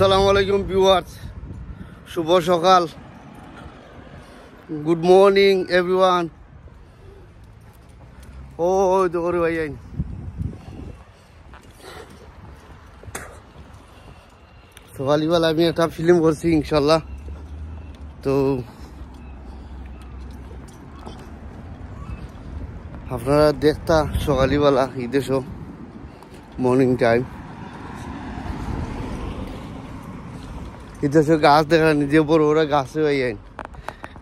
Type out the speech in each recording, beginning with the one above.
আসসালামু আলাইকুম ভিউয়ার্স, শুভ সকাল, গুড মর্নিং এভরিওয়ান। ও দৌড়ে ভাই আইন সকালবেলা আমি একটা ফিল্ম করছি ইনশাল্লাহ। তো আপনারা দেখতা সকালবেলা ঈদের শো মর্নিং টাইম ঈদের শো গাছ দেখা নিজে বড় বড় গাছে হয়ে আইন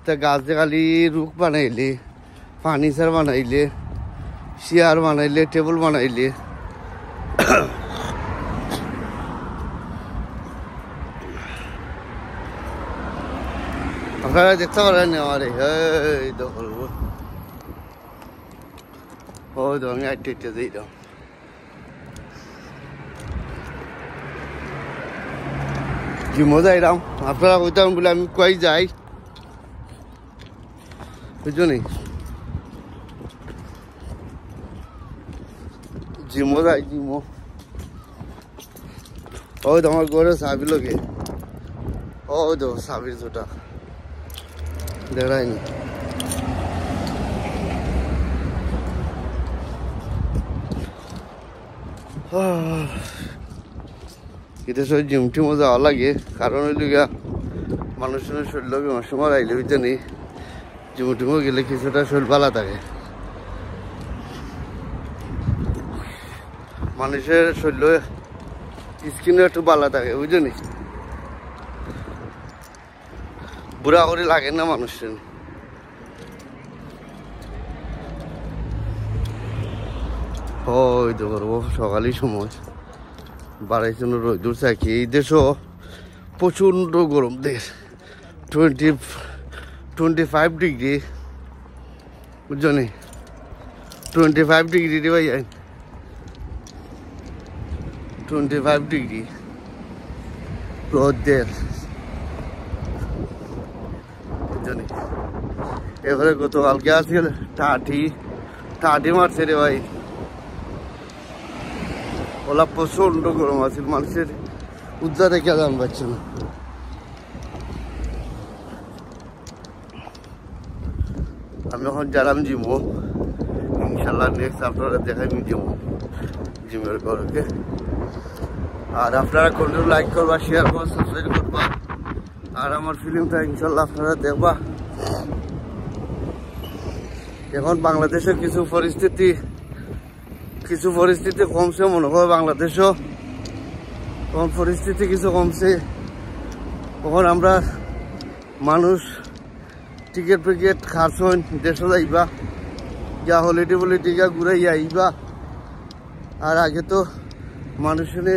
তা গাছ দেখালি রুখ বানাইলে, ফার্নিচার বানাইলে, চেয়ার বানাইলে, টেবিল বানাইলে আপনারা দেখতে পারেন আমার এই দখল ও তো আমি আইটে দিই দাও। জিমও যাইলাম, আপনারা কইতাম বলে আমি কই যাই বুঝছো নি, জিমও যাই জিমও। ওই তো আমার ঘরে চাবি লোকে, ওই তো চাবির জোটা দেখায়নি। এটা সব জিম টিমও যাওয়া লাগে, কারণ হইল গিয়া মানুষের শরীর বেমার সময় আইলে বুঝতে নেই, জিম টিমও গেলে কিছুটা শরীর ভালো থাকে। মানুষের শরীর স্কিনও একটু ভালো থাকে বুঝছো নি, বুড়া করে লাগে না মানুষের। ওই তো করবো সকালই সময় বাড়াইছে রোদ্দুর চাকি। এই দেশও প্রচণ্ড গরম, দেশ 25 ডিগ্রি বুঝছো নি, 25 ডিগ্রি রে ভাই, 25 ডিগ্রি রোদের বুঝছো নি। এবারে গতকালকে আজকে টাটি মারছে রে ভাই, ওলা প্রচন্ড গরম আছে, মানুষের উদ্ধার রেখে দাম পাচ্ছে না। আমি এখন যারাম জিমো ইনশাল্লাহ, নেক্সট আপনারা দেখাই জিমের ঘরকে। আর আপনারা কোনটা লাইক করবা, শেয়ার করবা, সাবস্ক্রাইব করবা, আর আমার ফিল্মটা ইনশাল্লাহ আপনারা দেখবা। এখন বাংলাদেশের কিছু পরিস্থিতি কমছে, মনে হয় বাংলাদেশও তখন পরিস্থিতি কিছু কমছে। তখন আমরা মানুষ টিকিট ফিকেট খারছন দেশে যাইবা, যা হলিডে বলিডে গা ঘুরাই আইবা। আর আগে তো মানুষের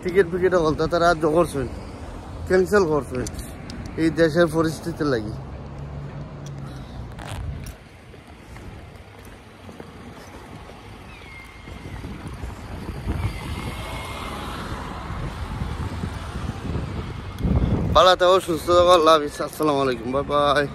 টিকিট ফিকেট বলতো তারা করছেন, ক্যান্সেল করছেন এই দেশের পরিস্থিতি লাগি। ভালো থাকো, সুস্থ থাকো, আল্লাহ হাফিজ, আসসালামু আলাইকুম, বাই বাই।